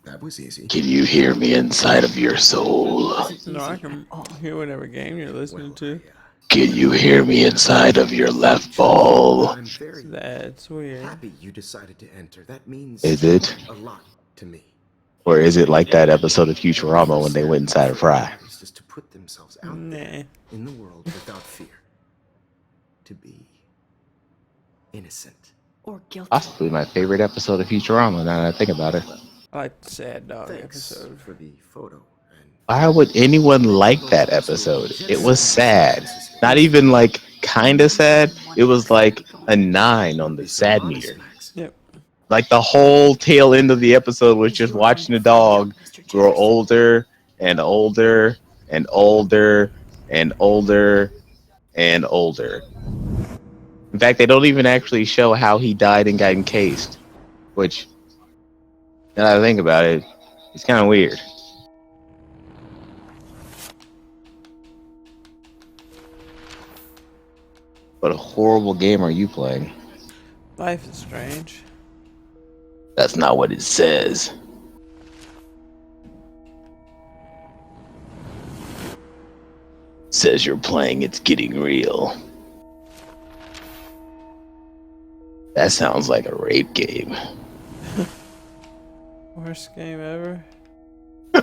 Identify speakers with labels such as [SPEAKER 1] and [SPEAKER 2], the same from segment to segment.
[SPEAKER 1] That was easy.
[SPEAKER 2] Can you hear me inside of your soul?
[SPEAKER 1] Wasn't
[SPEAKER 3] No, I
[SPEAKER 1] easy at
[SPEAKER 3] can
[SPEAKER 1] all.
[SPEAKER 3] hear whatever game you're listening
[SPEAKER 1] Well,
[SPEAKER 3] to.
[SPEAKER 2] Can you hear me inside of your left
[SPEAKER 1] truth,
[SPEAKER 2] ball?
[SPEAKER 1] I'm very
[SPEAKER 3] That's weird.
[SPEAKER 1] happy you decided to enter. That means
[SPEAKER 2] Is it?
[SPEAKER 1] a lot to me.
[SPEAKER 2] Or is it like that episode of
[SPEAKER 1] What I've
[SPEAKER 2] Futurama
[SPEAKER 1] always
[SPEAKER 2] when they
[SPEAKER 1] said
[SPEAKER 2] went inside of
[SPEAKER 1] for any
[SPEAKER 2] Fry?
[SPEAKER 1] artist is to put themselves out there
[SPEAKER 3] Nah.
[SPEAKER 1] in the world without fear. To be innocent.
[SPEAKER 4] Or guilty.
[SPEAKER 2] Possibly my favorite episode of Futurama now that I think about it.
[SPEAKER 3] I like the sad dog
[SPEAKER 1] Thanks
[SPEAKER 3] episode.
[SPEAKER 1] for the photo. And
[SPEAKER 2] Why would anyone like that episode? It was sad. Not even like kinda sad. It was like a 9 on the
[SPEAKER 1] these are
[SPEAKER 2] sad
[SPEAKER 1] honest
[SPEAKER 2] meter.
[SPEAKER 1] facts.
[SPEAKER 3] Yep.
[SPEAKER 2] Like the whole tail end of the episode was just watching the dog grow older and older and older and older and older. In fact, they don't even actually show how he died and got encased, which, now that I think about it, it's kind of weird. What a horrible game are you playing?
[SPEAKER 3] Life is strange.
[SPEAKER 2] That's not what it says. It says you're playing It's Getting Real. That sounds like a rape game.
[SPEAKER 3] Worst game ever.
[SPEAKER 2] I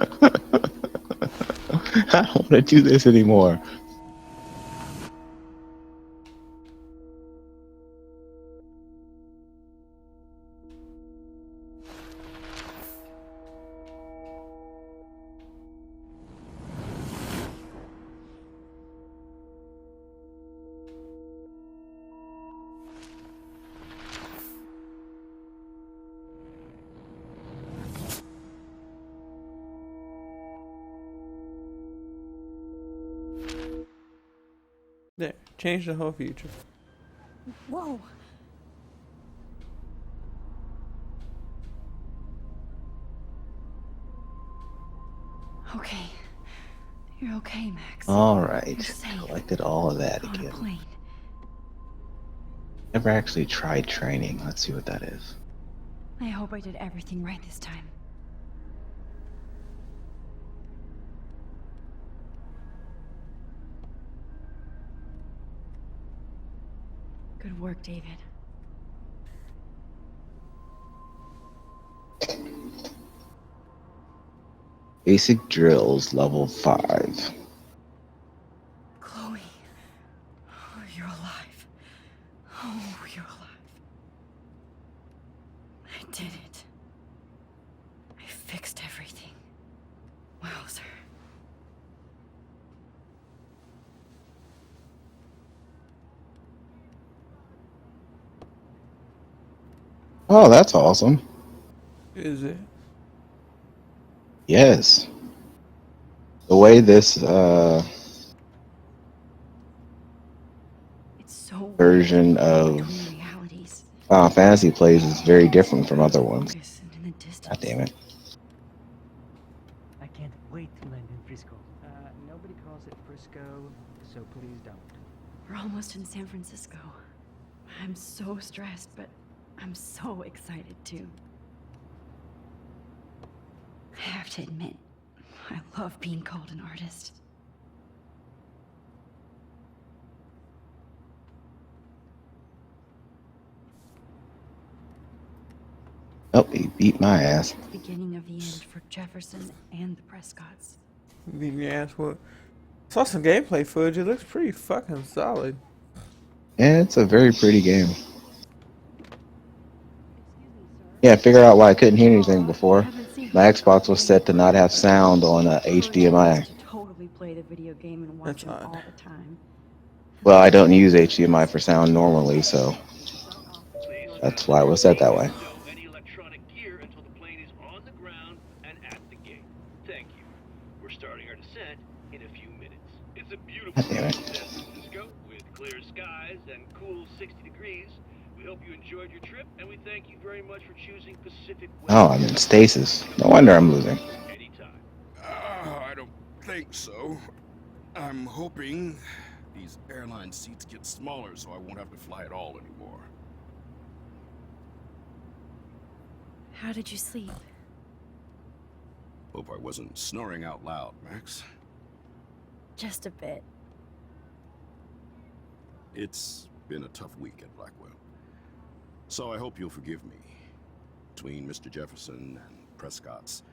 [SPEAKER 2] don't want to do this anymore.
[SPEAKER 3] There. Change the whole future.
[SPEAKER 4] Whoa. Okay. You're okay, Max.
[SPEAKER 2] All right.
[SPEAKER 4] You're safe.
[SPEAKER 2] Collected all of that
[SPEAKER 4] On a
[SPEAKER 2] again.
[SPEAKER 4] plane.
[SPEAKER 2] Never actually tried training. Let's see what that is.
[SPEAKER 4] I hope I did everything right this time. Good work, David.
[SPEAKER 2] Basic drills, level 5.
[SPEAKER 4] Chloe. Oh, you're alive. Oh, you're alive. I did it. I fixed everything. Wowzer.
[SPEAKER 2] Oh, that's awesome.
[SPEAKER 3] Is it?
[SPEAKER 2] Yes. The way this
[SPEAKER 4] It's so
[SPEAKER 2] version
[SPEAKER 4] weird
[SPEAKER 2] of
[SPEAKER 4] between realities.
[SPEAKER 2] Final Fantasy plays is very different from other ones.
[SPEAKER 4] Focus and in the distance.
[SPEAKER 2] God damn it.
[SPEAKER 5] I can't wait to land in Frisco. Nobody calls it Frisco, so please don't.
[SPEAKER 4] We're almost in San Francisco. I'm so stressed, but I'm so excited too. I have to admit, I love being called an artist.
[SPEAKER 2] Oh, he beat my ass.
[SPEAKER 4] It's the beginning of the end for Jefferson and the Prescotts.
[SPEAKER 3] Beat your ass what? Saw some gameplay footage. It looks pretty fucking solid.
[SPEAKER 2] Yeah, it's a very pretty game. Yeah, figure out why I couldn't hear anything before. My Xbox was set to not have sound on HDMI.
[SPEAKER 4] Totally play the video game and
[SPEAKER 3] That's
[SPEAKER 4] watch it all
[SPEAKER 3] odd.
[SPEAKER 4] the time.
[SPEAKER 2] Well, I don't use HDMI for sound normally, so that's why it was set that way.
[SPEAKER 6] Any electronic gear until the plane is on the ground and at the gate. Thank you. We're starting our descent in a few minutes. It's a beautiful
[SPEAKER 2] God damn
[SPEAKER 6] day in
[SPEAKER 2] it.
[SPEAKER 6] San Francisco with clear skies and cool 60 degrees. We hope you enjoyed your trip, and we thank you very much for choosing Pacific West.
[SPEAKER 2] Oh, I'm in stasis. No wonder I'm losing.
[SPEAKER 6] Anytime.
[SPEAKER 7] I don't think so. I'm hoping these airline seats get smaller so I won't have to fly at all anymore.
[SPEAKER 4] How did you sleep?
[SPEAKER 7] Hope I wasn't snoring out loud, Max.
[SPEAKER 4] Just a bit.
[SPEAKER 7] It's been a tough week at Blackwell. So I hope you'll forgive me. Between Mr. Jefferson and Prescott's,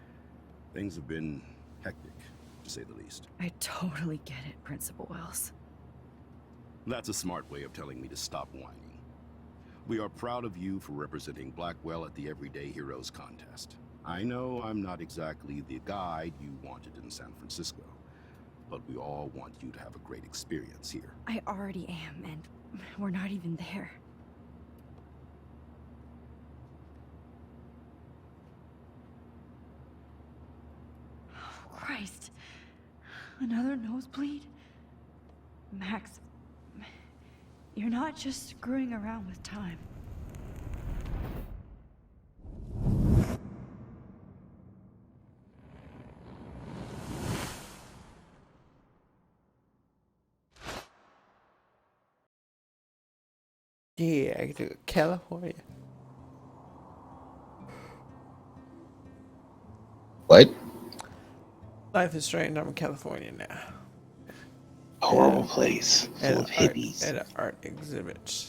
[SPEAKER 7] things have been hectic, to say the least.
[SPEAKER 4] I totally get it, Principal Wells.
[SPEAKER 7] That's a smart way of telling me to stop whining. We are proud of you for representing Blackwell at the Everyday Heroes contest. I know I'm not exactly the guide you wanted in San Francisco, but we all want you to have a great experience here.
[SPEAKER 4] I already am, and we're not even there. Oh, Christ. Another nosebleed? Max, you're not just screwing around with time.
[SPEAKER 3] Yeah, I do California.
[SPEAKER 2] What?
[SPEAKER 3] Life is strange. I'm in California now.
[SPEAKER 2] Horrible place full of hippies.
[SPEAKER 3] At an art exhibit.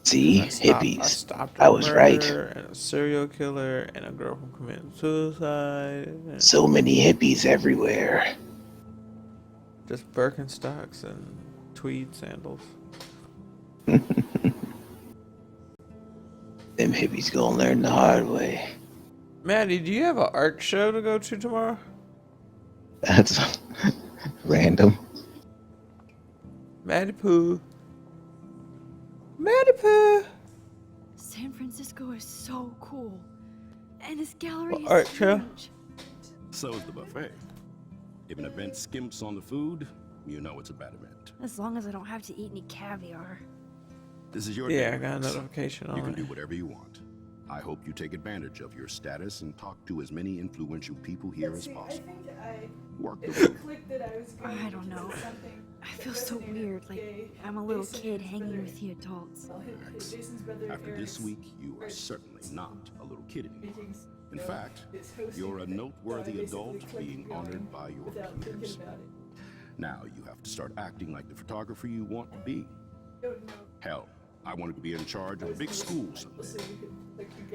[SPEAKER 2] See,
[SPEAKER 3] I
[SPEAKER 2] hippies.
[SPEAKER 3] stopped
[SPEAKER 2] I was right.
[SPEAKER 3] And a serial killer and a girl who committed suicide. And
[SPEAKER 2] So many hippies everywhere.
[SPEAKER 3] just Birkenstocks and tweed sandals.
[SPEAKER 2] Them hippies gonna learn the hard way.
[SPEAKER 3] Maddie, do you have an art show to go to tomorrow?
[SPEAKER 2] That's random.
[SPEAKER 3] Maddie Pooh. Maddie Pooh.
[SPEAKER 4] San Francisco is so cool. And this gallery is
[SPEAKER 3] Art show?
[SPEAKER 4] huge.
[SPEAKER 7] So is the buffet. If an event skimps on the food, you know it's a bad event.
[SPEAKER 4] As long as I don't have to eat any caviar.
[SPEAKER 7] This is your
[SPEAKER 3] Yeah,
[SPEAKER 7] day,
[SPEAKER 3] I got a
[SPEAKER 7] Max.
[SPEAKER 3] notification
[SPEAKER 7] You
[SPEAKER 3] on
[SPEAKER 7] can
[SPEAKER 3] it.
[SPEAKER 7] do whatever you want. I hope you take advantage of your status and talk to as many influential people here as possible. Work the room.
[SPEAKER 4] I don't know. I feel so weird, like I'm a little kid hanging with the adults.
[SPEAKER 7] Max, after this week, you are certainly not a little kid anymore. In fact, you're a noteworthy adult being honored by your peers. Now you have to start acting like the photographer you want to be. Hell, I wanted to be in charge of a big school someday.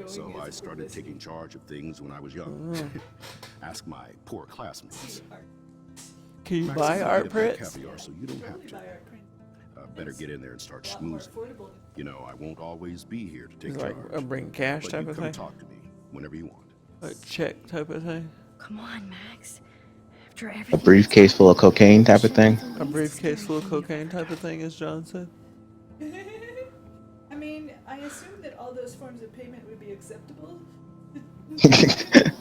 [SPEAKER 7] So I started taking charge of things when I was young. Ask my poor classmates.
[SPEAKER 3] Can you
[SPEAKER 7] Max,
[SPEAKER 3] buy
[SPEAKER 7] I'm
[SPEAKER 3] art
[SPEAKER 7] gonna get
[SPEAKER 3] prints?
[SPEAKER 7] caviar, so you don't have to. Better get in there and start schmoozing. You know, I won't always be here to take
[SPEAKER 3] It's like
[SPEAKER 7] charge.
[SPEAKER 3] a bring cash
[SPEAKER 7] But
[SPEAKER 3] type
[SPEAKER 7] you
[SPEAKER 3] of
[SPEAKER 7] come
[SPEAKER 3] thing?
[SPEAKER 7] talk to me whenever you want.
[SPEAKER 3] Like check type of thing?
[SPEAKER 4] Come on, Max. After
[SPEAKER 2] A
[SPEAKER 4] everything.
[SPEAKER 2] briefcase full of cocaine type of thing.
[SPEAKER 3] A briefcase full of cocaine type of thing, as John said?
[SPEAKER 8] I mean, I assume that all those forms of payment would be acceptable.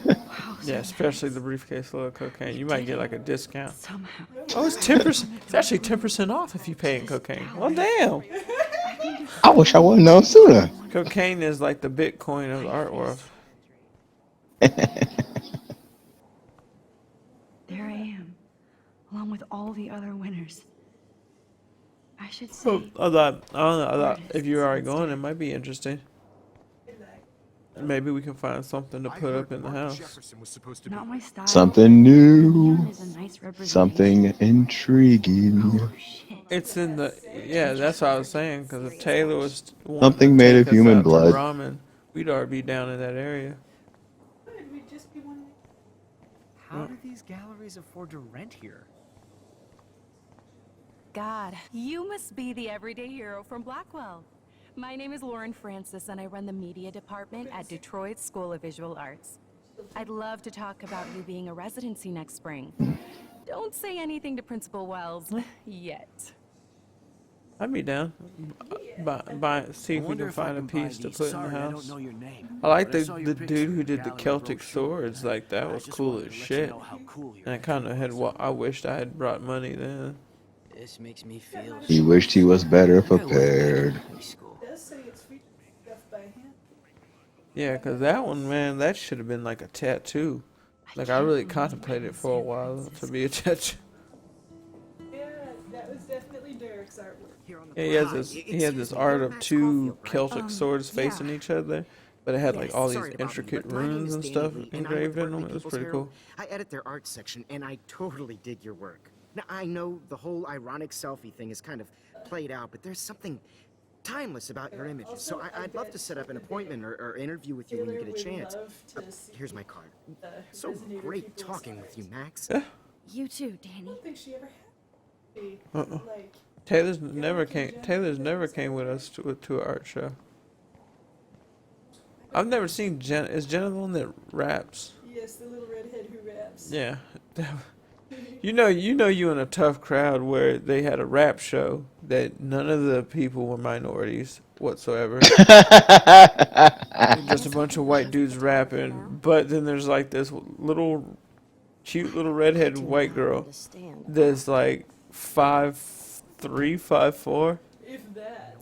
[SPEAKER 4] Wow,
[SPEAKER 3] Yeah, especially the briefcase full of cocaine. You might get like a discount.
[SPEAKER 4] somehow.
[SPEAKER 3] Oh, it's 10%. It's actually 10% off if you pay in cocaine. Well, damn.
[SPEAKER 2] I wish I would have known sooner.
[SPEAKER 3] Cocaine is like the Bitcoin of the art world.
[SPEAKER 4] There I am, along with all the other winners. I should
[SPEAKER 3] Oh,
[SPEAKER 4] say,
[SPEAKER 3] I thought if you're already going, it might be interesting. And maybe we can find something to put up in the house.
[SPEAKER 4] not my style.
[SPEAKER 2] Something new.
[SPEAKER 4] Neon is a nice representation.
[SPEAKER 2] Something intriguing.
[SPEAKER 4] Oh, shit.
[SPEAKER 3] It's in the yeah. That's what I was saying. Because if Taylor was wanting
[SPEAKER 2] Something
[SPEAKER 3] to
[SPEAKER 2] made
[SPEAKER 3] take
[SPEAKER 2] of
[SPEAKER 3] us
[SPEAKER 2] human
[SPEAKER 3] out to
[SPEAKER 2] blood.
[SPEAKER 3] ramen, we'd already be down in that area.
[SPEAKER 8] Good, we'd just be one.
[SPEAKER 5] How do these galleries afford to rent here?
[SPEAKER 9] God, you must be the everyday hero from Blackwell. My name is Lauren Francis, and I run the media department at Detroit School of Visual Arts. I'd love to talk about you being a residency next spring. Don't say anything to Principal Wells yet.
[SPEAKER 3] I'd be down. See if we can find a piece to put in the house. I like the dude who did the Celtic swords. Like that was cool as shit. And I kind of had what I wished I had brought money then.
[SPEAKER 1] This makes me feel.
[SPEAKER 2] He wished he was better prepared.
[SPEAKER 8] It does say it's featured stuff by hand.
[SPEAKER 3] Yeah, 'cause that one, man, that should have been like a tattoo. Like I really contemplated for a while to be a tattoo.
[SPEAKER 8] Yeah, that was definitely Derek's artwork.
[SPEAKER 3] Yeah, he has this art of two Celtic swords facing each other, but it had like all these
[SPEAKER 10] Sorry to bother you,
[SPEAKER 3] intricate
[SPEAKER 10] but my name
[SPEAKER 3] runes
[SPEAKER 10] is
[SPEAKER 3] and
[SPEAKER 10] Danny
[SPEAKER 3] stuff
[SPEAKER 10] Lee, and I'm with
[SPEAKER 3] engraved in
[SPEAKER 10] Berkeley
[SPEAKER 3] them. It was
[SPEAKER 10] People's
[SPEAKER 3] pretty
[SPEAKER 10] Herald.
[SPEAKER 3] cool.
[SPEAKER 10] I edit their art section, and I totally dig your work. Now, I know the whole ironic selfie thing is kind of played out, but there's something timeless about your images. So I'd love to set up an appointment or interview with you when you get a chance. Here's my card. So great talking with you, Max.
[SPEAKER 9] You too, Danny.
[SPEAKER 8] I don't think she ever had a, like,
[SPEAKER 3] Taylor's never came with us to an art show. I've never seen Jen. Is Jenna the one that raps?
[SPEAKER 8] yes, the little redhead who raps.
[SPEAKER 3] Yeah. You know you in a tough crowd where they had a rap show that none of the people were minorities whatsoever. Just a bunch of white dudes rapping. But then there's like this little cute little redhead white girl that's like 5'3", 5'4",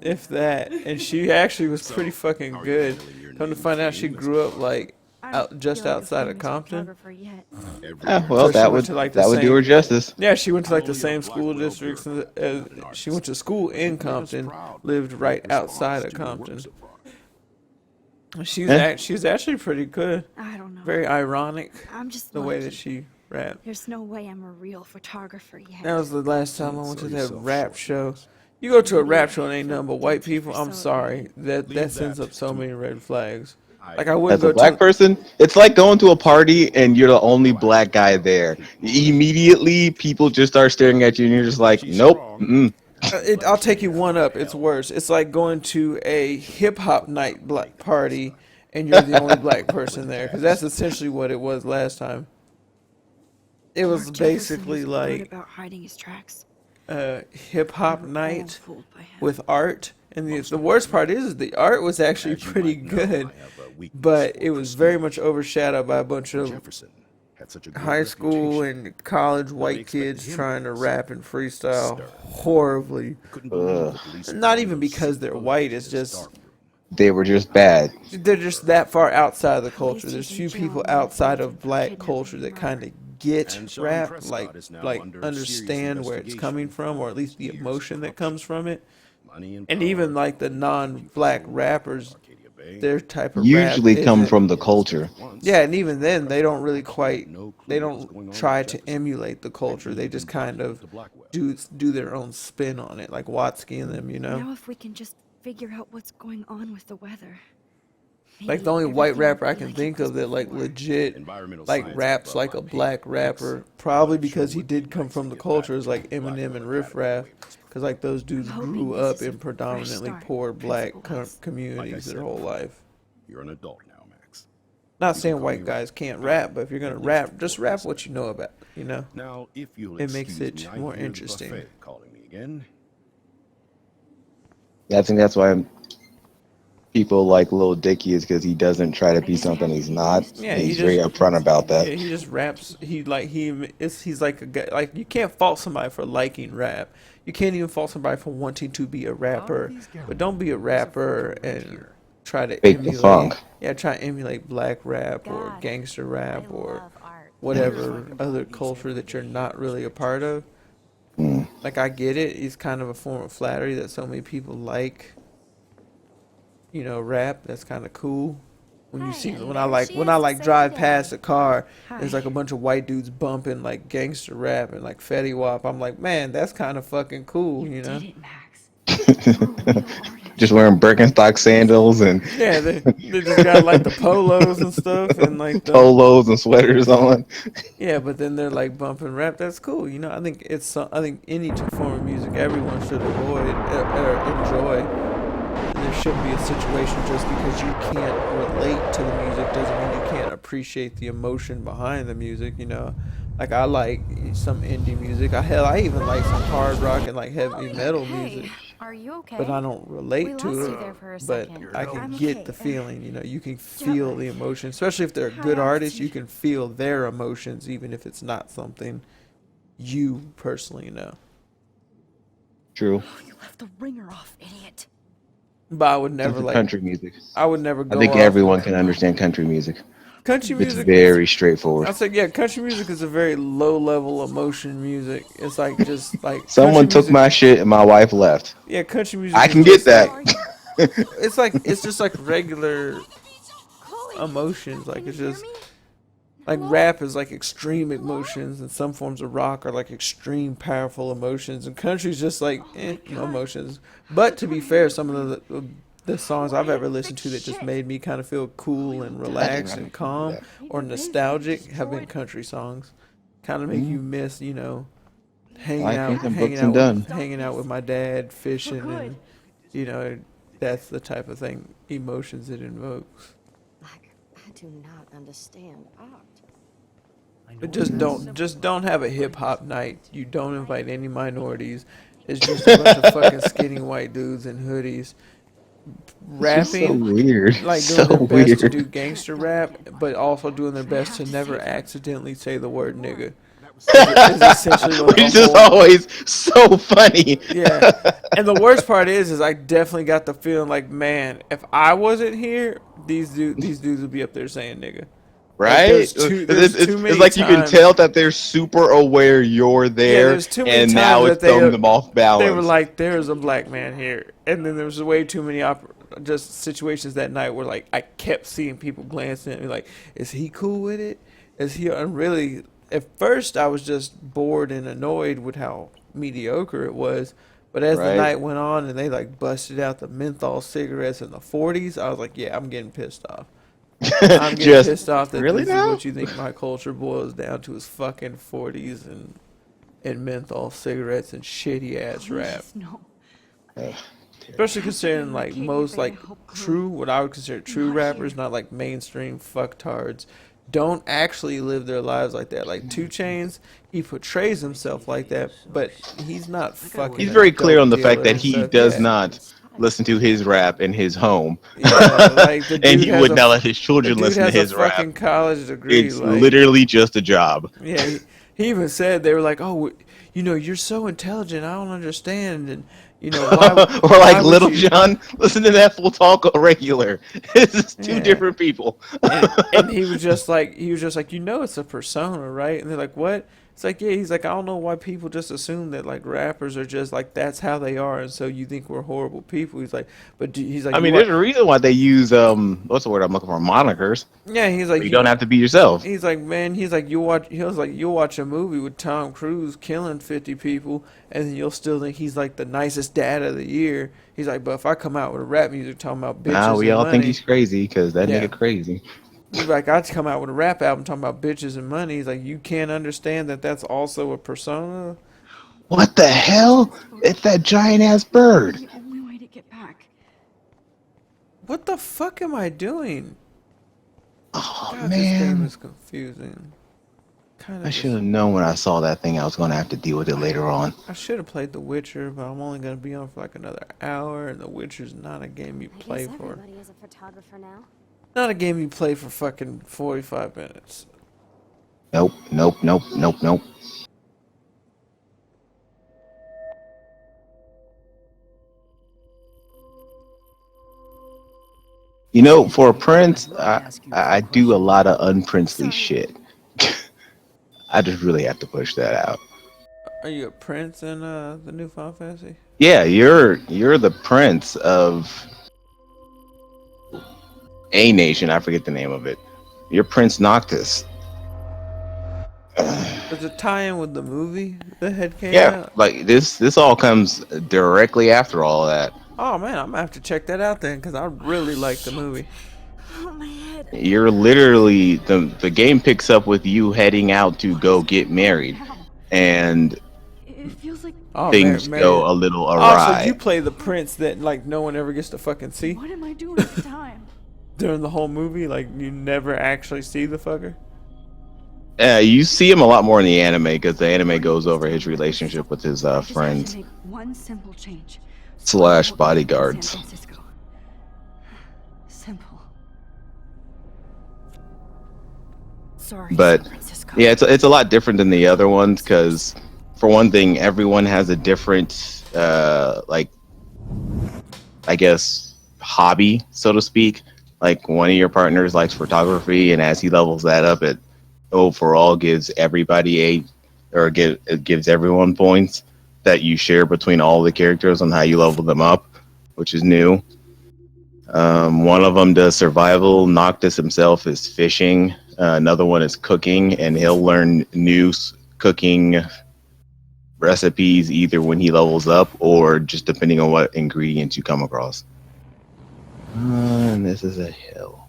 [SPEAKER 3] if that, and she actually was pretty fucking good. Come to find out, she grew up like just outside of Compton.
[SPEAKER 2] Well,
[SPEAKER 3] So
[SPEAKER 2] that would do her justice.
[SPEAKER 3] Yeah, she went to like the same school districts. She went to school in Compton, lived right outside of Compton. She's actually pretty good.
[SPEAKER 4] I don't know.
[SPEAKER 3] Very ironic,
[SPEAKER 4] I'm just
[SPEAKER 3] the way
[SPEAKER 4] lucky.
[SPEAKER 3] that she rapped.
[SPEAKER 4] There's no way I'm a real photographer yet.
[SPEAKER 3] That was the last time I went to that rap show. You go to a rap show and ain't nothing but white people. I'm sorry, that sends up so many red flags. Like I wouldn't
[SPEAKER 2] As a
[SPEAKER 3] go
[SPEAKER 2] black
[SPEAKER 3] to.
[SPEAKER 2] person, it's like going to a party and you're the only black guy there. Immediately, people just start staring at you, and you're just like, nope. Mm-mm.
[SPEAKER 3] I'll take you one up. It's worse. It's like going to a hip hop night black party, and you're the only black person there, because that's essentially what it was last time. It was
[SPEAKER 4] Mark Jefferson
[SPEAKER 3] basically
[SPEAKER 4] was good
[SPEAKER 3] like
[SPEAKER 4] about hiding his tracks.
[SPEAKER 3] a hip hop night
[SPEAKER 4] fooled by him.
[SPEAKER 3] with art, and the worst part is the art was actually pretty good, but it was very much overshadowed by a bunch of high school and college white kids trying to rap and freestyle horribly. Not even because they're white, it's just
[SPEAKER 2] They were just bad.
[SPEAKER 3] they're just that far outside of the culture. There's few people outside of black culture that kind of get rap, like understand where it's coming from, or at least the emotion that comes from it. And even like the non-black rappers, their type of
[SPEAKER 2] Usually
[SPEAKER 3] rap
[SPEAKER 2] come
[SPEAKER 3] isn't-
[SPEAKER 2] from the culture.
[SPEAKER 3] Yeah, and even then, they don't really they don't try to emulate the culture. They just kind of do their own spin on it, like Watsky and them, you know?
[SPEAKER 4] Now if we can just figure out what's going on with the weather.
[SPEAKER 3] Like the only white rapper I can think of that like legit like raps like a black rapper, probably because he did come from the culture, is like Eminem and Riff Raff, because like those dudes grew up in predominantly poor black communities their whole life.
[SPEAKER 7] You're an adult now, Max.
[SPEAKER 3] Not saying white guys can't rap, but if you're gonna rap, just rap what you know about, you know?
[SPEAKER 7] Now, if you'll
[SPEAKER 3] It makes
[SPEAKER 7] excuse
[SPEAKER 3] it
[SPEAKER 7] me, I
[SPEAKER 3] more
[SPEAKER 7] hear the
[SPEAKER 3] interesting.
[SPEAKER 7] buffet calling me again.
[SPEAKER 2] I think that's why people like Lil Dicky, is because he doesn't try to be something he's not.
[SPEAKER 3] Yeah,
[SPEAKER 2] He's
[SPEAKER 3] he
[SPEAKER 2] very
[SPEAKER 3] just-
[SPEAKER 2] upfront about that.
[SPEAKER 3] Yeah, he just raps. He's like a guy. Like you can't fault somebody for liking rap. You can't even fault somebody for wanting to be a rapper. But don't be a rapper and try to
[SPEAKER 2] Fake the
[SPEAKER 3] emulate.
[SPEAKER 2] funk.
[SPEAKER 3] Yeah, try to emulate black rap or
[SPEAKER 9] God,
[SPEAKER 3] gangster rap
[SPEAKER 9] I
[SPEAKER 3] or
[SPEAKER 9] love art.
[SPEAKER 3] whatever other culture that you're not really a part of. Like I get it. It's kind of a form of flattery that so many people like. You know, rap. That's kind of cool. When you see, when I like drive past a car, there's like a bunch of white dudes bumping like gangster rap and like Fetty Wap. I'm like, man, that's kind of fucking cool, you know?
[SPEAKER 4] Did it, Max.
[SPEAKER 2] Just wearing Birkenstock sandals and
[SPEAKER 3] Yeah, they just got like the polos and stuff and like the,
[SPEAKER 2] polos and sweaters on.
[SPEAKER 3] yeah, but then they're like bumping rap. That's cool, you know. I think I think any form of music everyone should avoid or enjoy. There shouldn't be a situation just because you can't relate to the music doesn't mean you can't appreciate the emotion behind the music, you know. Like I like some indie music. I even like some hard rock and like heavy metal music.
[SPEAKER 9] Hey, are you okay?
[SPEAKER 3] But I don't
[SPEAKER 9] We
[SPEAKER 3] relate
[SPEAKER 9] lost
[SPEAKER 3] to
[SPEAKER 9] you
[SPEAKER 3] it.
[SPEAKER 9] there for a
[SPEAKER 3] But
[SPEAKER 9] second.
[SPEAKER 3] I can
[SPEAKER 4] I'm
[SPEAKER 3] get
[SPEAKER 4] okay.
[SPEAKER 3] the feeling, you know. You can feel the emotion, especially if they're a good artist. You can feel their emotions, even if it's not something you personally know.
[SPEAKER 2] True.
[SPEAKER 4] You left the ringer off, idiot.
[SPEAKER 3] But I would never
[SPEAKER 2] This is
[SPEAKER 3] like.
[SPEAKER 2] country music.
[SPEAKER 3] I would never go.
[SPEAKER 2] I think
[SPEAKER 3] off-
[SPEAKER 2] everyone can understand country music.
[SPEAKER 3] Country
[SPEAKER 2] It's
[SPEAKER 3] music.
[SPEAKER 2] very straightforward.
[SPEAKER 3] I said, yeah, country music is a very low level emotion music. It's like just like
[SPEAKER 2] Someone
[SPEAKER 3] country
[SPEAKER 2] took
[SPEAKER 3] music-
[SPEAKER 2] my shit and my wife left.
[SPEAKER 3] Yeah, country music.
[SPEAKER 2] I
[SPEAKER 3] is
[SPEAKER 2] can
[SPEAKER 3] just
[SPEAKER 2] get that.
[SPEAKER 3] like- it's just like regular emotions. Like it's just like rap is like extreme emotions, and some forms of rock are like extreme powerful emotions, and country's just like no emotions. But to be fair, some of the songs I've ever listened to that just made me kind of feel cool and relaxed and calm or nostalgic have been country songs. Kind of make you miss, you know, hanging out with my dad, fishing, and you know, that's the type of thing, emotions it invokes.
[SPEAKER 11] I do not understand art.
[SPEAKER 3] But just don't have a hip hop night. You don't invite any minorities. It's just a bunch of fucking skinny white dudes in hoodies rapping,
[SPEAKER 2] so weird.
[SPEAKER 3] like doing their best to do gangster rap, but also doing their best to never accidentally say the word nigga.
[SPEAKER 2] Which is always so funny.
[SPEAKER 3] Yeah, and the worst part is I definitely got the feeling like, man, if I wasn't here, these dudes would be up there saying nigga.
[SPEAKER 2] Right?
[SPEAKER 3] Like, it's
[SPEAKER 2] like you can tell that they're super aware you're there, and now it's throwing them off balance.
[SPEAKER 3] They were like, there's a black man here. And then there was way too many just situations that night where, like, I kept seeing people glancing at me like, is he cool with it? Is he? And really, at first, I was just bored and annoyed with how mediocre it was. But as the night went on and they, like, busted out the menthol cigarettes in the 40s, I was like, yeah, I'm getting pissed off. I'm getting pissed off that this is what you think my culture boils down to is fucking 40s and menthol cigarettes and shitty ass rap. Especially considering like most like what I would consider true rappers, not like mainstream fucktards, don't actually live their lives like that. Like 2 Chainz, he portrays himself like that, but he's not fucking.
[SPEAKER 2] He's very clear on the fact that he does not listen to his rap in his home,
[SPEAKER 3] like
[SPEAKER 2] and he would not let his children listen to his rap.
[SPEAKER 3] Fucking college degree.
[SPEAKER 2] It's literally just a job.
[SPEAKER 3] Yeah, he even said, they were like, "Oh, you know, you're so intelligent. I don't understand." And you know,
[SPEAKER 2] or like Little John, listen to that Full Talk regular. It's two different people.
[SPEAKER 3] and he was just like, you know, it's a persona, right? And they're like, what? It's like, yeah, he's like, I don't know why people just assume that like rappers are just like that's how they are, and so you think we're horrible people. He's like, but he's like,
[SPEAKER 2] I mean, there's a reason why they use what's the word I'm looking for, monikers.
[SPEAKER 3] Yeah, he's like,
[SPEAKER 2] you don't have to be yourself.
[SPEAKER 3] He's like, man, you'll watch a movie with Tom Cruise killing 50 people, and then you'll still think he's like the nicest dad of the year. He's like, but if I come out with a rap music talking about bitches,
[SPEAKER 2] now we all
[SPEAKER 3] money,
[SPEAKER 2] think he's crazy because that nigga crazy.
[SPEAKER 3] He's like, I'd come out with a rap album talking about bitches and money. He's like, you can't understand that that's also a persona.
[SPEAKER 2] What the hell? It's that giant ass bird.
[SPEAKER 4] The only way to get back.
[SPEAKER 3] What the fuck am I doing?
[SPEAKER 2] Oh
[SPEAKER 3] God,
[SPEAKER 2] man,
[SPEAKER 3] this game is confusing.
[SPEAKER 2] I should have known when I saw that thing I was gonna have to deal with it later on.
[SPEAKER 3] I should have played The Witcher, but I'm only gonna be on for like another hour, and The Witcher's not a game you play for.
[SPEAKER 11] Everybody is a photographer now.
[SPEAKER 3] Not a game you play for fucking 45 minutes.
[SPEAKER 2] Nope. You know, for a prince, I do a lot of unprincely shit. I just really have to push that out.
[SPEAKER 3] Are you a prince in the new Final Fantasy?
[SPEAKER 2] Yeah, you're the prince of a nation. I forget the name of it. You're Prince Noctis.
[SPEAKER 3] Does it tie in with the movie that had came out?
[SPEAKER 2] Yeah, like this all comes directly after all that.
[SPEAKER 3] Oh man, I'm gonna have to check that out then, because I really like the movie.
[SPEAKER 4] Oh, my head.
[SPEAKER 2] You're literally the game picks up with you heading out to go get married, and
[SPEAKER 4] It feels like
[SPEAKER 2] things go a little awry.
[SPEAKER 3] Oh, so you play the prince that like no one ever gets to fucking see?
[SPEAKER 4] what am I doing at the time?
[SPEAKER 3] During the whole movie, like you never actually see the fucker?
[SPEAKER 2] You see him a lot more in the anime because the anime goes over his relationship with his friends
[SPEAKER 4] Make one simple change.
[SPEAKER 2] / bodyguards.
[SPEAKER 4] San Francisco. Simple. Sorry.
[SPEAKER 2] But
[SPEAKER 4] San Francisco.
[SPEAKER 2] yeah, it's a lot different than the other ones because, for one thing, everyone has a different like, I guess, hobby, so to speak. Like one of your partners likes photography, and as he levels that up, it overall gives everybody it gives everyone points that you share between all the characters on how you level them up, which is new. One of them does survival. Noctis himself is fishing. Another one is cooking, and he'll learn new cooking recipes either when he levels up or just depending on what ingredients you come across. And this is a hill.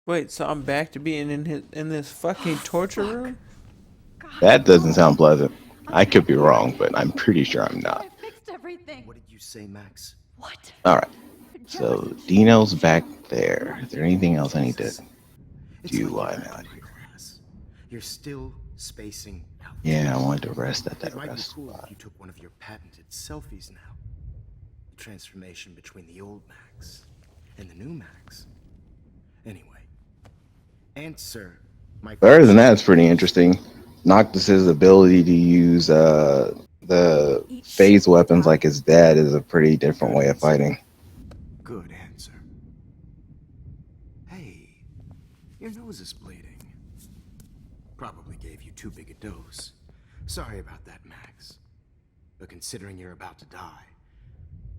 [SPEAKER 3] Wait, so I'm back to being in this fucking torture room?
[SPEAKER 2] That doesn't sound pleasant. I could be wrong, but I'm pretty sure I'm not.
[SPEAKER 4] I fixed everything.
[SPEAKER 10] What did you say, Max?
[SPEAKER 4] What?
[SPEAKER 2] Alright. So Dino's back there. Is there anything else I need to do while I'm out here?
[SPEAKER 10] You're still spacing out.
[SPEAKER 2] Yeah, I wanted to rest at that
[SPEAKER 10] It might be
[SPEAKER 2] rest
[SPEAKER 10] cool
[SPEAKER 2] spot.
[SPEAKER 10] if you took one of your patented selfies now. The transformation between the old Max and the new Max. Anyway, answer my
[SPEAKER 2] Other than that, it's pretty interesting. Noctis's ability to use the phase weapons like his dad is a pretty different way of fighting.
[SPEAKER 10] Good answer. Hey, your nose is bleeding. Probably gave you too big a dose. Sorry about that, Max. But considering you're about to die,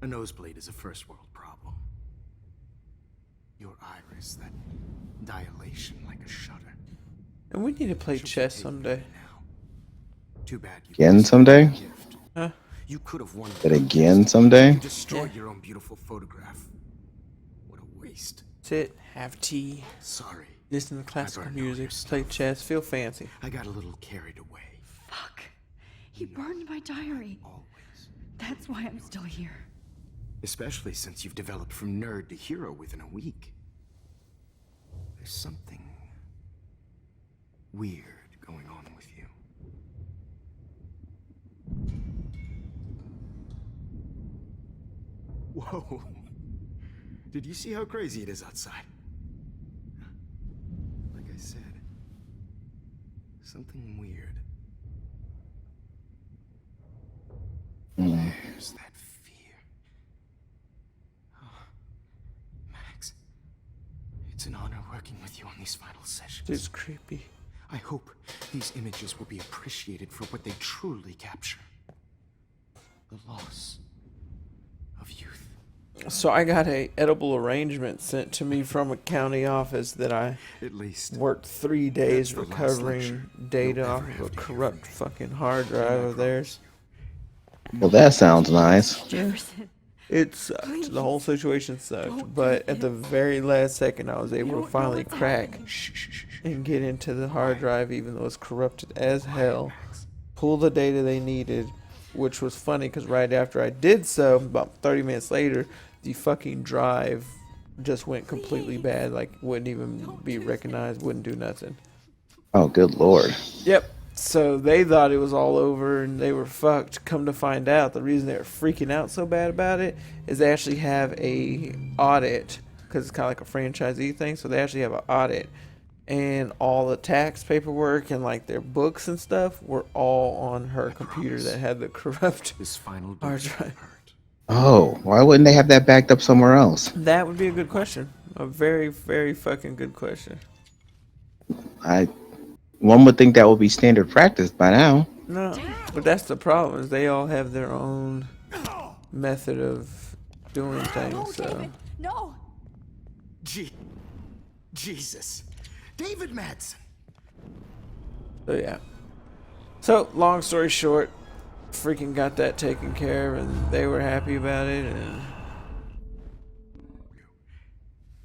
[SPEAKER 10] a nosebleed is a first world problem. Your iris, that dilation like a shutter.
[SPEAKER 3] And we need to play chess someday.
[SPEAKER 10] Too bad you
[SPEAKER 2] Again someday?
[SPEAKER 3] Huh?
[SPEAKER 10] You could have won.
[SPEAKER 2] But again someday?
[SPEAKER 10] You destroyed your own beautiful photograph. What a waste.
[SPEAKER 3] Sit, have tea,
[SPEAKER 10] Sorry.
[SPEAKER 3] listen to classical music, play chess, feel fancy.
[SPEAKER 10] I got a little carried away.
[SPEAKER 4] Fuck. He burned my diary.
[SPEAKER 10] Always.
[SPEAKER 4] That's why I'm still here.
[SPEAKER 10] Especially since you've developed from nerd to hero within a week. There's something weird going on with you. Whoa. Did you see how crazy it is outside? Like I said, something weird. There's that fear. Oh, Max, it's an honor working with you on these final sessions.
[SPEAKER 3] It's creepy.
[SPEAKER 10] I hope these images will be appreciated for what they truly capture. The loss of youth.
[SPEAKER 3] So I got a edible arrangement sent to me from a county office that I
[SPEAKER 10] At least
[SPEAKER 3] worked 3 days
[SPEAKER 10] that's the last
[SPEAKER 3] recovering data
[SPEAKER 10] you'll
[SPEAKER 3] off
[SPEAKER 10] ever
[SPEAKER 3] of
[SPEAKER 10] have
[SPEAKER 3] a
[SPEAKER 10] to hear
[SPEAKER 3] corrupt
[SPEAKER 10] from me.
[SPEAKER 3] fucking hard drive of theirs.
[SPEAKER 2] Well, that sounds nice.
[SPEAKER 4] Jefferson.
[SPEAKER 3] It sucked. The whole situation sucked. But at the very last second, I was able to finally crack and get into the hard drive, even though it's corrupted as hell. Pull the data they needed, which was funny because right after I did so, about 30 minutes later, the fucking drive just went completely bad. Like, wouldn't even be recognized, wouldn't do nothing.
[SPEAKER 2] Oh, good lord.
[SPEAKER 3] Yep. So they thought it was all over and they were fucked. Come to find out, the reason they were freaking out so bad about it is they actually have a audit, because it's kind of like a franchisee thing. So they actually have an audit, and all the tax paperwork and like their books and stuff were all on her computer that had the corrupt
[SPEAKER 10] this final
[SPEAKER 3] hard
[SPEAKER 10] dose of
[SPEAKER 3] drive.
[SPEAKER 10] hurt.
[SPEAKER 2] Oh, why wouldn't they have that backed up somewhere else?
[SPEAKER 3] That would be a good question. A very, very fucking good question.
[SPEAKER 2] One would think that would be standard practice by now.
[SPEAKER 3] No, but that's the problem, is they all have their own method of doing things. So
[SPEAKER 4] No.
[SPEAKER 10] Jesus. David Madsen.
[SPEAKER 3] yeah. So long story short, freaking got that taken care of, and they were happy about it. And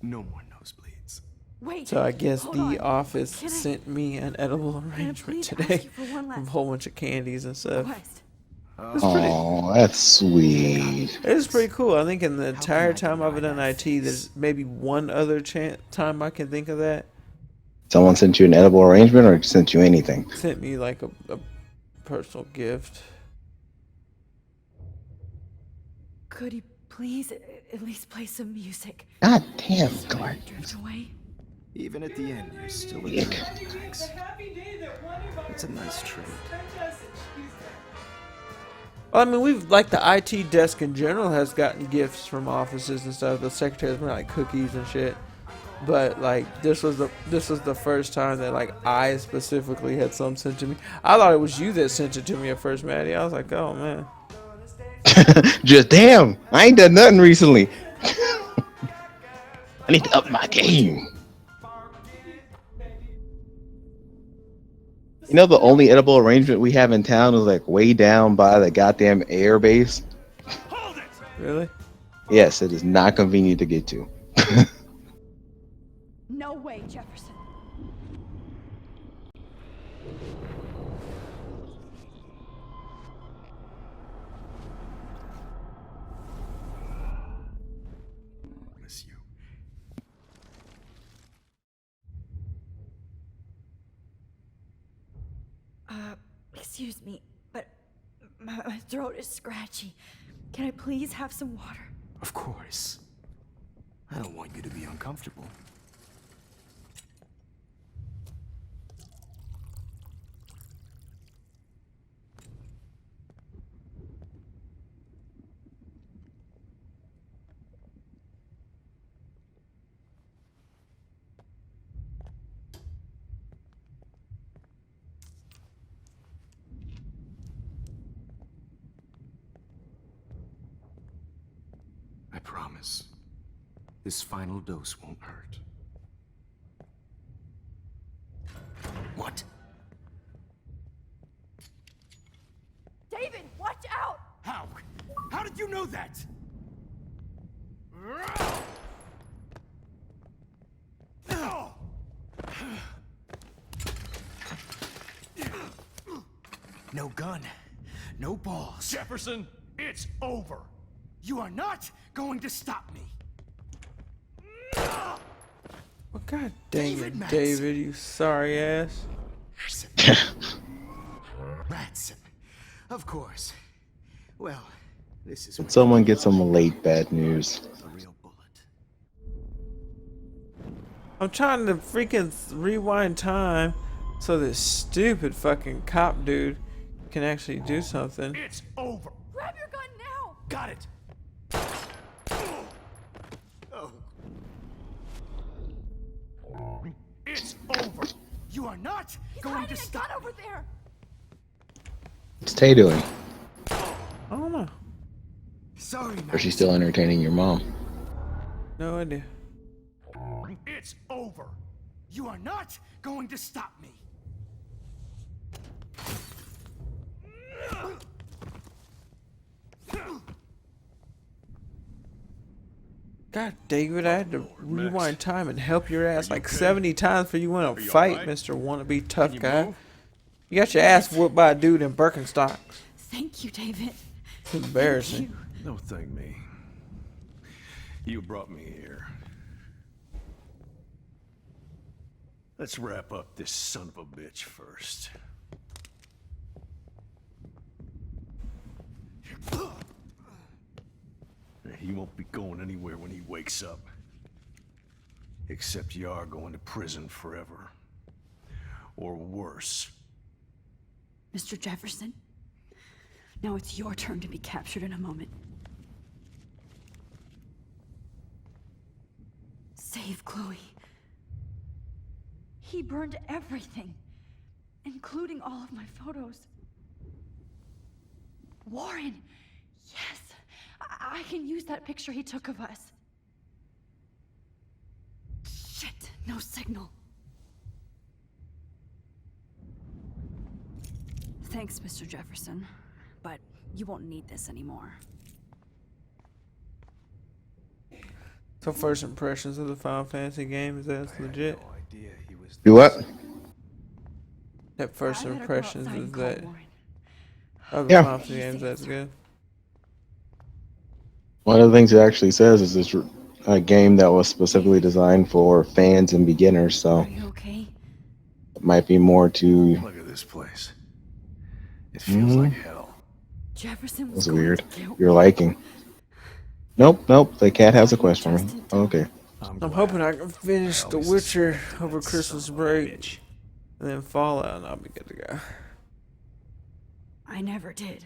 [SPEAKER 10] No more nosebleeds.
[SPEAKER 4] Wait.
[SPEAKER 3] so I guess
[SPEAKER 4] hold
[SPEAKER 3] the
[SPEAKER 4] on.
[SPEAKER 3] office
[SPEAKER 4] Can I-
[SPEAKER 3] sent me an edible
[SPEAKER 4] Can I
[SPEAKER 3] arrangement
[SPEAKER 4] please ask
[SPEAKER 3] today
[SPEAKER 4] you for one
[SPEAKER 3] with a
[SPEAKER 4] last
[SPEAKER 3] whole bunch of candies and stuff.
[SPEAKER 4] request?
[SPEAKER 2] Oh, that's sweet.
[SPEAKER 3] It is pretty cool. I think in the
[SPEAKER 10] How
[SPEAKER 3] entire
[SPEAKER 10] can I
[SPEAKER 3] time I've
[SPEAKER 10] deny
[SPEAKER 3] done
[SPEAKER 10] that
[SPEAKER 3] IT, there's maybe one other time I can think of that.
[SPEAKER 2] Someone sent you an edible arrangement or sent you anything?
[SPEAKER 3] Sent me like a personal gift.
[SPEAKER 4] Could you please at least play some music?
[SPEAKER 2] God damn, God.
[SPEAKER 4] Drift away.
[SPEAKER 10] Even at the end, you're still a
[SPEAKER 2] Yuck.
[SPEAKER 10] good Max. It's a nice trait.
[SPEAKER 3] Well, I mean, we've like the IT desk in general has gotten gifts from offices and stuff. The secretary's been like cookies and shit. but like this was the first time that like I specifically had some sent to me. I thought it was you that sent it to me at first, Maddie. I was like, oh man.
[SPEAKER 2] Just damn, I ain't done nothing recently. I need to up my game. You know, the only edible arrangement we have in town is like way down by the goddamn air base.
[SPEAKER 3] Really?
[SPEAKER 2] Yes, it is not convenient to get to.
[SPEAKER 4] No way, Jefferson.
[SPEAKER 1] Miss you.
[SPEAKER 4] Excuse me, but my throat is scratchy. Can I please have some water?
[SPEAKER 1] Of course. I don't want you to be uncomfortable. I promise. This final dose won't hurt. What?
[SPEAKER 4] David, watch out!
[SPEAKER 1] How? How did you know that? No gun. No balls.
[SPEAKER 6] Jefferson, it's over.
[SPEAKER 1] You are not going to stop me.
[SPEAKER 3] Well, god dang
[SPEAKER 1] David
[SPEAKER 3] it,
[SPEAKER 1] Madsen.
[SPEAKER 3] David, you sorry ass.
[SPEAKER 1] Madsen. Of course. Well, this is
[SPEAKER 2] Did someone get some late bad news?
[SPEAKER 1] a real bullet.
[SPEAKER 3] I'm trying to freaking rewind time so this stupid fucking cop dude can actually do something.
[SPEAKER 6] It's over.
[SPEAKER 4] Grab your gun now!
[SPEAKER 1] Got it. Oh.
[SPEAKER 6] It's over.
[SPEAKER 1] You are not
[SPEAKER 4] He's
[SPEAKER 1] going
[SPEAKER 4] hiding
[SPEAKER 1] to
[SPEAKER 4] a
[SPEAKER 1] stop
[SPEAKER 4] gun over there!
[SPEAKER 2] What's Tay doing?
[SPEAKER 3] I don't know.
[SPEAKER 1] Sorry,
[SPEAKER 2] Or is she
[SPEAKER 1] Madsen.
[SPEAKER 2] still entertaining your mom?
[SPEAKER 3] No idea.
[SPEAKER 6] It's over.
[SPEAKER 1] You are not going to stop me.
[SPEAKER 3] God, David, I had to rewind time and help your ass like
[SPEAKER 6] okay?
[SPEAKER 3] 70 times for you want to
[SPEAKER 6] you
[SPEAKER 3] fight,
[SPEAKER 6] alright?
[SPEAKER 3] Mr. Wannabe tough
[SPEAKER 6] Can you
[SPEAKER 3] guy.
[SPEAKER 6] move?
[SPEAKER 3] You got your ass whooped by a dude in Birkenstocks.
[SPEAKER 4] Thank you, David.
[SPEAKER 3] It's embarrassing.
[SPEAKER 1] No, thank me. You brought me here. Let's wrap up this son of a bitch first. He won't be going anywhere when he wakes up. Except you are going to prison forever. Or worse.
[SPEAKER 4] Mr. Jefferson, now it's your turn to be captured in a moment. Save Chloe. He burned everything, including all of my photos. Warren, yes, I can use that picture he took of us. Shit, no signal. Thanks, Mr. Jefferson, but you won't need this anymore.
[SPEAKER 3] So first impressions of the Final Fantasy game, is that legit?
[SPEAKER 1] No idea he was.
[SPEAKER 2] Do what?
[SPEAKER 3] That first
[SPEAKER 4] I better go
[SPEAKER 3] impressions
[SPEAKER 4] outside
[SPEAKER 3] is
[SPEAKER 4] and call
[SPEAKER 3] that
[SPEAKER 4] Warren.
[SPEAKER 3] of the
[SPEAKER 2] Yeah.
[SPEAKER 3] Final Fantasy games, that's good.
[SPEAKER 2] One of the things it actually says is it's a game that was specifically designed for fans and beginners, so
[SPEAKER 4] Are you okay?
[SPEAKER 2] it might be more to.
[SPEAKER 1] Look at this place. It feels like hell.
[SPEAKER 4] Jefferson was
[SPEAKER 2] That's
[SPEAKER 4] going
[SPEAKER 2] weird.
[SPEAKER 4] to kill
[SPEAKER 2] Your liking. Nope. The cat has a quest for me. Okay.
[SPEAKER 3] I'm hoping I can finish The Witcher over Christmas break and then Fallout and I'll be good to go.
[SPEAKER 4] I never did.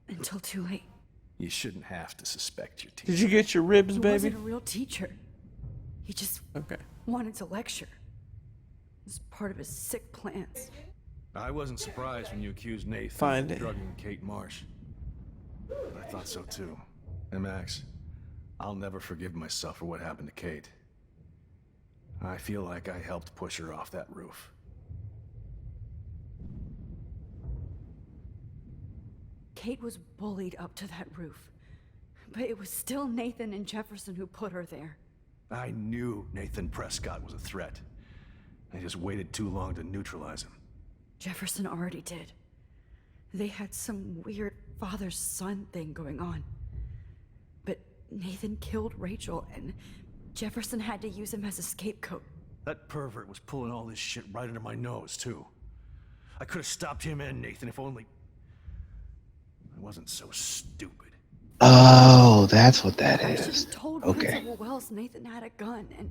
[SPEAKER 4] Until too late.
[SPEAKER 1] You shouldn't have to suspect your teacher.
[SPEAKER 3] Did you get your ribs,
[SPEAKER 4] He
[SPEAKER 3] baby?
[SPEAKER 4] wasn't a real teacher. He He just
[SPEAKER 3] Okay.
[SPEAKER 4] wanted to lecture. It was part of his sick plans.
[SPEAKER 1] I wasn't surprised when you accused Nathan
[SPEAKER 3] Find
[SPEAKER 1] of
[SPEAKER 3] it.
[SPEAKER 1] drugging Kate Marsh. But I thought so too. And Max, I'll never forgive myself for what happened to Kate. I feel like I helped push her off that roof.
[SPEAKER 4] Kate was bullied up to that roof. But it was still Nathan and Jefferson who put her there.
[SPEAKER 1] I knew Nathan Prescott was a threat. I just waited too long to neutralize him.
[SPEAKER 4] Jefferson already did. They had some weird father-son thing going on. But Nathan killed Rachel, and Jefferson had to use him as a scapegoat.
[SPEAKER 1] That pervert was pulling all this shit right under my nose, too. I could have stopped him and Nathan if only I wasn't so stupid.
[SPEAKER 2] Oh, that's what that
[SPEAKER 4] I
[SPEAKER 2] is.
[SPEAKER 4] just told
[SPEAKER 2] Okay.
[SPEAKER 4] Principal Wells Nathan had a gun and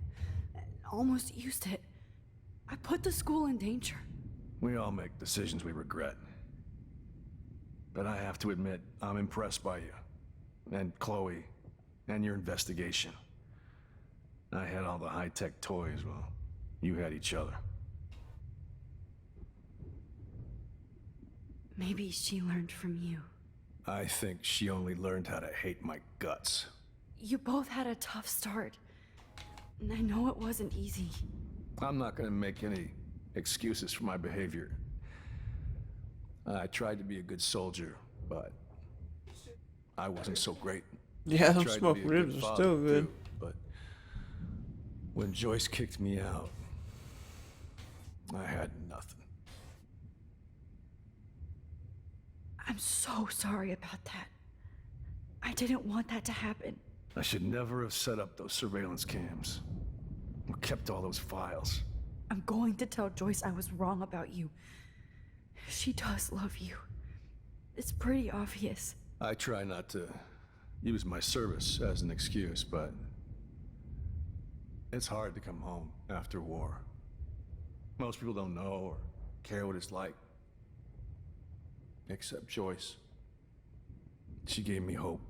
[SPEAKER 4] almost used it. I put the school in danger.
[SPEAKER 1] We all make decisions we regret. But I have to admit, I'm impressed by you. And Chloe. And your investigation. I had all the high-tech toys, well, you had each other.
[SPEAKER 4] Maybe she learned from you.
[SPEAKER 1] I think she only learned how to hate my guts.
[SPEAKER 4] You both had a tough start. And I know it wasn't easy.
[SPEAKER 1] I'm not gonna make any excuses for my behavior. I tried to be a good soldier, but I wasn't so great.
[SPEAKER 3] Yeah,
[SPEAKER 1] I
[SPEAKER 3] them
[SPEAKER 1] tried to
[SPEAKER 3] smoked
[SPEAKER 1] be a
[SPEAKER 3] ribs
[SPEAKER 1] good
[SPEAKER 3] are
[SPEAKER 1] father,
[SPEAKER 3] still good.
[SPEAKER 1] too, but when Joyce kicked me out, I had nothing.
[SPEAKER 4] I'm so sorry about that. I didn't want that to happen.
[SPEAKER 1] I should never have set up those surveillance cams. Or kept all those files.
[SPEAKER 4] I'm going to tell Joyce I was wrong about you. She does love you. It's pretty obvious.
[SPEAKER 1] I try not to use my service as an excuse, but it's hard to come home after war. Most people don't know or care what it's like. Except Joyce. She gave me hope.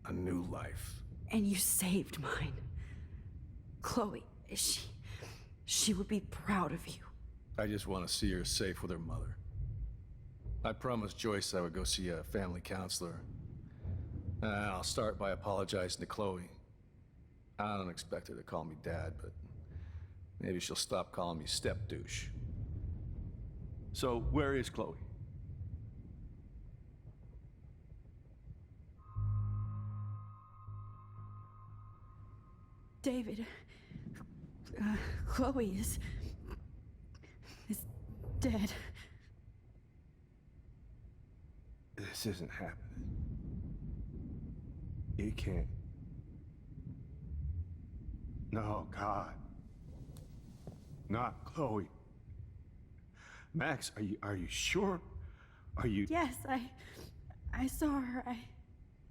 [SPEAKER 1] A new life.
[SPEAKER 4] And you saved mine. Chloe, she would be proud of you.
[SPEAKER 1] I just want to see her safe with her mother. I promised Joyce I would go see a family counselor. And I'll start by apologizing to Chloe. I don't expect her to call me Dad, but maybe she'll stop calling me step douche. So, where is Chloe?
[SPEAKER 4] David, Chloe is dead.
[SPEAKER 1] This isn't happening. It can't. No, God. Not Chloe. Max, are you sure? Are you...
[SPEAKER 4] Yes, I saw her.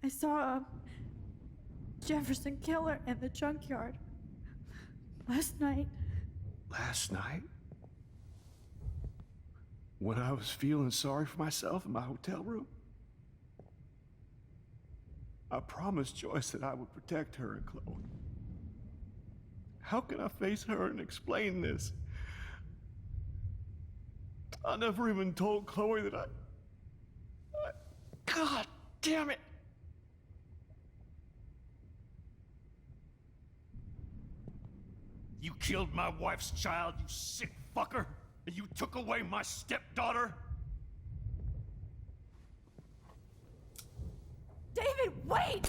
[SPEAKER 4] I saw Jefferson kill her in the junkyard last night.
[SPEAKER 1] Last night? When I was feeling sorry for myself in my hotel room? I promised Joyce that I would protect her and Chloe. How can I face her and explain this? I never even told Chloe that I... God damn it! You killed my wife's child, you sick fucker! And you took away my stepdaughter?
[SPEAKER 4] David, wait!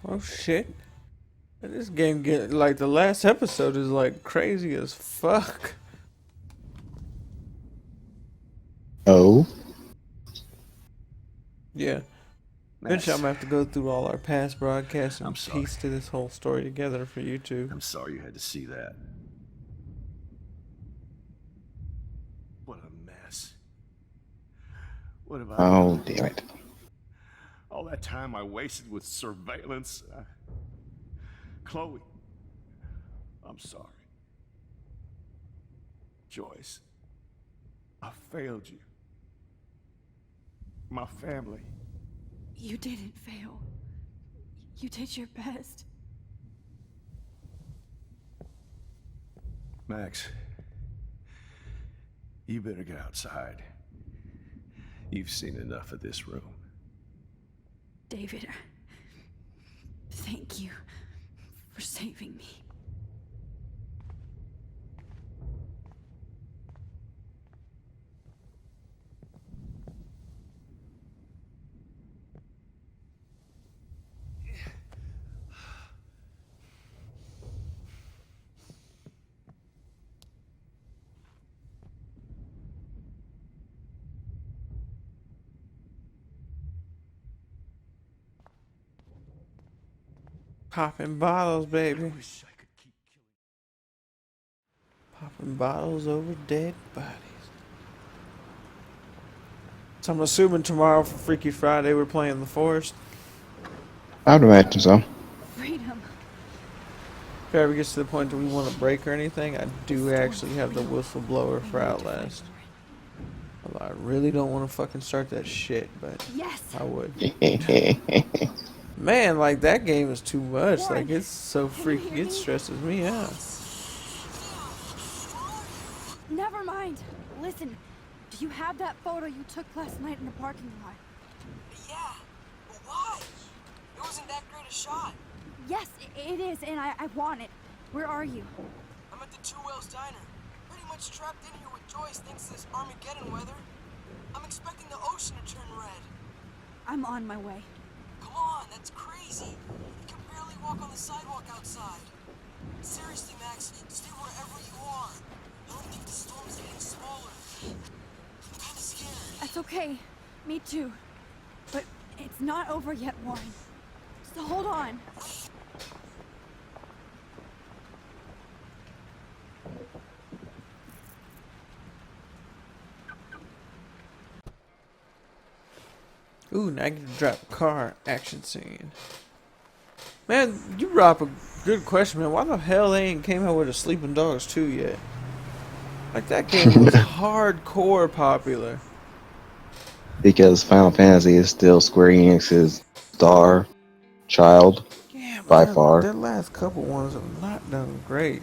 [SPEAKER 3] Oh shit. This game like the last episode is like crazy as fuck.
[SPEAKER 2] Oh.
[SPEAKER 3] Yeah. Eventually I'm gonna have to go through all our past broadcasts and
[SPEAKER 1] I'm sorry.
[SPEAKER 3] piece to this whole story together for you two.
[SPEAKER 1] I'm sorry you had to see that. What a mess. What have I
[SPEAKER 2] Oh,
[SPEAKER 1] done?
[SPEAKER 2] damn it.
[SPEAKER 1] All that time I wasted with surveillance. Chloe, I'm sorry. Joyce, I failed you.
[SPEAKER 12] my family.
[SPEAKER 4] You didn't fail. You did your best.
[SPEAKER 1] Max, you better get outside. You've seen enough of this room.
[SPEAKER 4] David, thank you for saving me.
[SPEAKER 3] Popping bottles, baby. Popping bottles over dead bodies. So I'm assuming tomorrow for Freaky Friday we're playing The Forest.
[SPEAKER 2] I would imagine so.
[SPEAKER 4] Freedom.
[SPEAKER 3] If it ever gets to the point that we want to break or anything, I do actually have the whistleblower for Outlast. Although I really don't want to fucking start that shit, but
[SPEAKER 4] yes.
[SPEAKER 3] I would. Man, like that game is too much. Like it's so freaky, it stresses me out.
[SPEAKER 4] Never mind. Listen, do you have that photo you took last night in the parking lot?
[SPEAKER 13] Yeah, but why? It wasn't that great a shot.
[SPEAKER 4] Yes, it is, and I want it. Where are you?
[SPEAKER 13] I'm at the Two Whales Diner. Pretty much trapped in here with Joyce thanks to this Armageddon weather. I'm expecting the ocean to turn red.
[SPEAKER 4] I'm on my way.
[SPEAKER 13] Come on, that's crazy. You can barely walk on the sidewalk outside. Seriously, Max, stay wherever you are. I don't think the storm's getting smaller. I'm kinda scared.
[SPEAKER 4] That's okay. Me too. But it's not over yet, Warren. So hold on.
[SPEAKER 3] Ooh, now I get to drop a car action scene. Man, you brought up a good question, man. Why the hell they ain't came out with a Sleeping Dogs 2 yet? Like, that game was hardcore popular.
[SPEAKER 2] Because Final Fantasy is still Square Enix's star child, by far.
[SPEAKER 3] That last couple ones have not done great.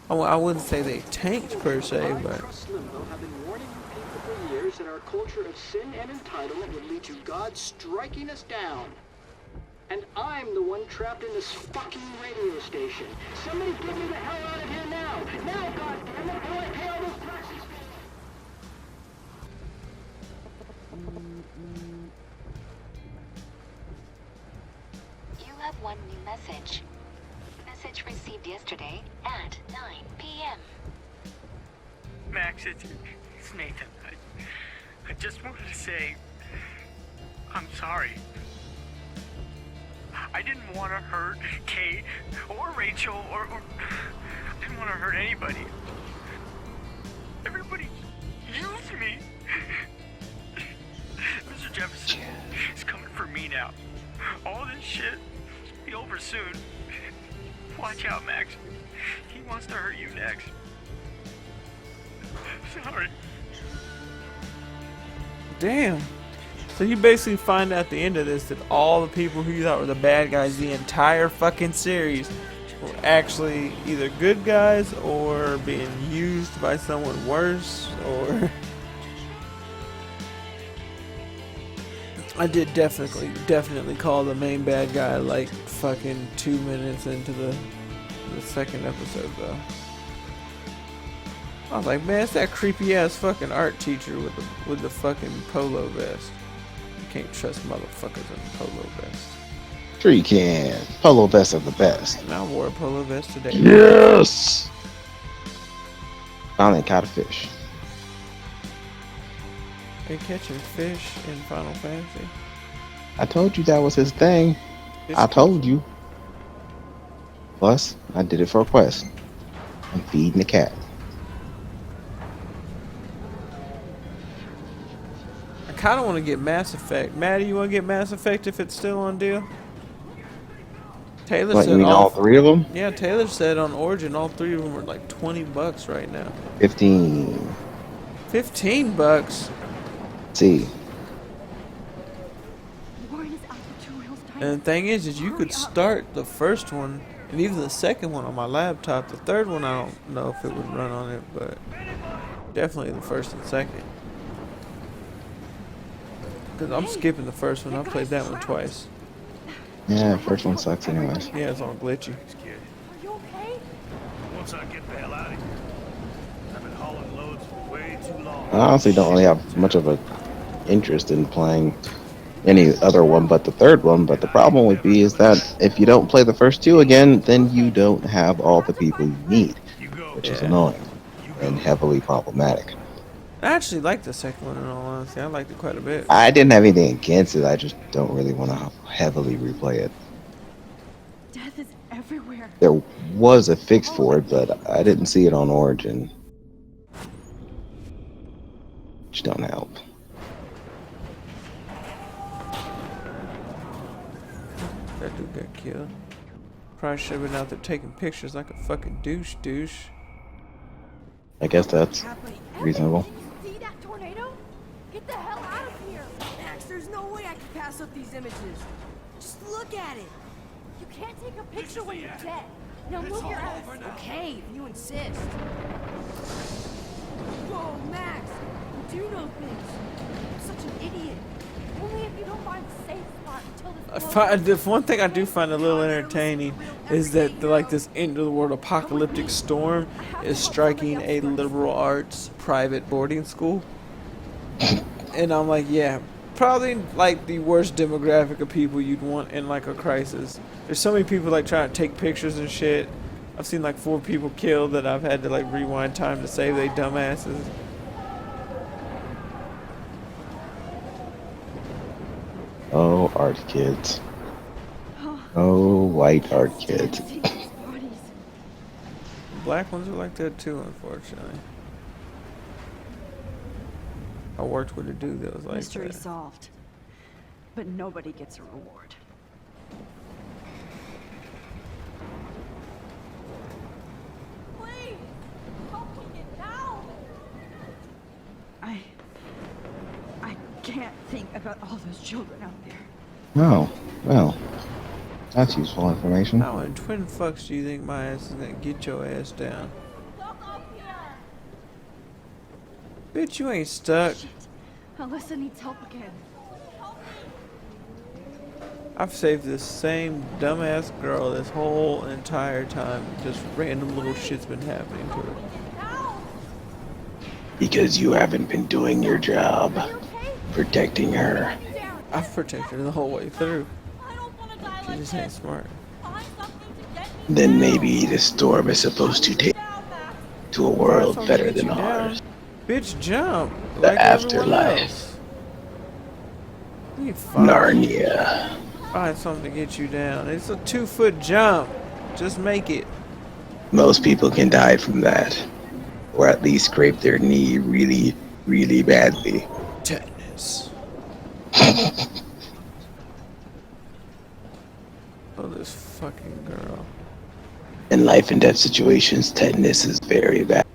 [SPEAKER 3] I wouldn't say they tanked per se, but
[SPEAKER 14] Have been warning you people for years that our culture of sin and entitlement would lead to God striking us down. And I'm the one trapped in this fucking radio station. Somebody get me the hell out of here now! Now, goddammit, how do I pay all those taxes?
[SPEAKER 15] You have one new message. Message received yesterday at 9 p.m.
[SPEAKER 5] Max, it's Nathan. I just wanted to say, I'm sorry. I didn't want to hurt Kate or Rachel or I didn't want to hurt anybody. Everybody used me. Mr. Jefferson is coming for me now. All this shit will be over soon. Watch out, Max. He wants to hurt you next. Sorry.
[SPEAKER 3] damn. So you basically find out at the end of this that all the people who you thought were the bad guys the entire fucking series were actually either good guys or being used by someone worse, or... I did definitely call the main bad guy like fucking 2 minutes into the second episode though. I was like, man, it's that creepy ass fucking art teacher with the fucking polo vest. You can't trust motherfuckers in a polo vest.
[SPEAKER 2] Sure you can. Polo vests are the best.
[SPEAKER 3] And I wore a polo vest today.
[SPEAKER 2] Yes! Finally caught a fish.
[SPEAKER 3] Are you catching fish in Final Fantasy?
[SPEAKER 2] I told you that was his thing. I told you. Plus, I did it for a quest. I'm feeding the cat.
[SPEAKER 3] I kind of want to get Mass Effect. Maddie, you want to get Mass Effect if it's still on deal? Taylor
[SPEAKER 2] What,
[SPEAKER 3] said
[SPEAKER 2] you mean all three of them?
[SPEAKER 3] Yeah, Taylor said on Origin all three of them were like $20 right now.
[SPEAKER 2] 15.
[SPEAKER 3] $15?
[SPEAKER 2] See.
[SPEAKER 3] And the thing is you could start the first one and even the second one on my laptop. The third one, I don't know if it would run on it, but definitely the first and second. Because I'm skipping the first one. I played that one twice.
[SPEAKER 2] Yeah, first one sucks anyways.
[SPEAKER 3] Yeah, it's all glitchy.
[SPEAKER 11] Are you okay?
[SPEAKER 5] Once I get the hell out of here. I've been hauling loads for way too long.
[SPEAKER 2] I honestly don't really have much of a interest in playing any other one but the third one, but the problem would be is that if you don't play the first two again, then you don't have all the people you need, which is annoying and heavily problematic.
[SPEAKER 3] I actually like the second one in all honesty. I liked it quite a bit.
[SPEAKER 2] I didn't have anything against it, I just don't really want to heavily replay it.
[SPEAKER 4] Death is everywhere.
[SPEAKER 2] There was a fix for it, but I didn't see it on Origin. Which don't help.
[SPEAKER 3] That dude got killed. Probably should have been out there taking pictures like a fucking douche.
[SPEAKER 2] I guess that's reasonable.
[SPEAKER 11] See that tornado? Get the hell out of here! Max, there's no way I can pass up these images. Just look at it. You can't take a picture when you're dead. Now move your ass. Okay, if you insist. Whoa, Max! You do know things. You're such an idiot. Only if you don't find a safe spot until this.
[SPEAKER 3] The one thing I do find a little entertaining is that like this end of the world apocalyptic storm is striking a liberal arts private boarding school, and I'm like, yeah, probably like the worst demographic of people you'd want in like a crisis. There's so many people like trying to take pictures and shit. I've seen like 4 people killed that I've had to like rewind time to save they dumbasses.
[SPEAKER 2] Oh, art kids. Oh, white art kids.
[SPEAKER 3] Black ones are like that too, unfortunately. I worked with a dude that was like
[SPEAKER 4] Mystery
[SPEAKER 3] that.
[SPEAKER 4] solved. But nobody gets a reward.
[SPEAKER 11] Please! Help me get down!
[SPEAKER 4] I can't think about all those children out there.
[SPEAKER 2] Oh, well. That's useful information.
[SPEAKER 3] How in twin fucks do you think my ass is gonna get your ass down? Bitch, you ain't stuck.
[SPEAKER 4] Shit. Alyssa needs help again.
[SPEAKER 3] I've saved this same dumbass girl this whole entire time. Just random little shit's been happening to her.
[SPEAKER 2] Because you haven't been doing your job. Protecting her.
[SPEAKER 3] I've protected her the whole way through. She just ain't smart.
[SPEAKER 2] Then maybe the storm is supposed to take to a world better than ours.
[SPEAKER 3] Bitch, jump.
[SPEAKER 2] The
[SPEAKER 3] Like
[SPEAKER 2] afterlife. Narnia.
[SPEAKER 3] Find something to get you down. It's a 2-foot jump. Just make it.
[SPEAKER 2] Most people can die from that. Or at least scrape their knee really, really badly.
[SPEAKER 3] Tetanus. Oh, this fucking girl.
[SPEAKER 2] In life and death situations, tetanus is very bad.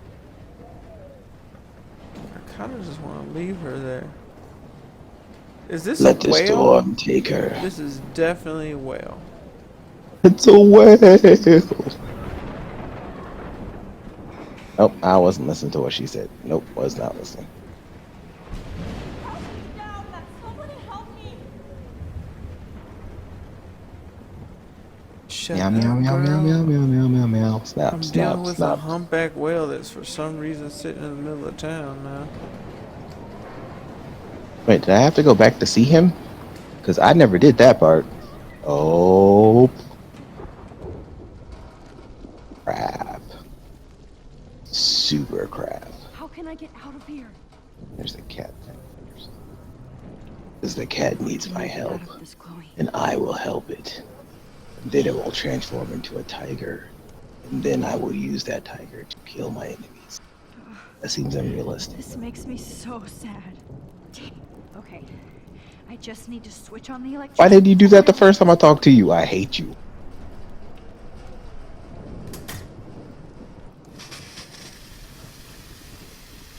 [SPEAKER 3] I kind of just want to leave her there. Is this
[SPEAKER 2] Let
[SPEAKER 3] a
[SPEAKER 2] the
[SPEAKER 3] whale?
[SPEAKER 2] storm take her.
[SPEAKER 3] This is definitely a whale.
[SPEAKER 2] It's a whale. Nope, I wasn't listening to what she said. Nope, was not listening.
[SPEAKER 3] Shut
[SPEAKER 2] Meow,
[SPEAKER 3] up,
[SPEAKER 2] meow, meow,
[SPEAKER 3] girl.
[SPEAKER 2] meow, meow, meow, meow, meow, meow. Snap,
[SPEAKER 3] I'm
[SPEAKER 2] snap,
[SPEAKER 3] dealing with
[SPEAKER 2] snap.
[SPEAKER 3] a humpback whale that's for some reason sitting in the middle of town now.
[SPEAKER 2] Wait, did I have to go back to see him? Because I never did that part. Oh. Crap. Super crap.
[SPEAKER 4] How can I get out of here?
[SPEAKER 2] There's the cat. Because the cat needs my help. And I will help it. Then it will transform into a tiger. And then I will use that tiger to kill my enemies. That seems unrealistic.
[SPEAKER 4] This makes me so sad. Okay. I just need to switch on the electricity.
[SPEAKER 2] Why did you do that the first time I talked to you? I hate you.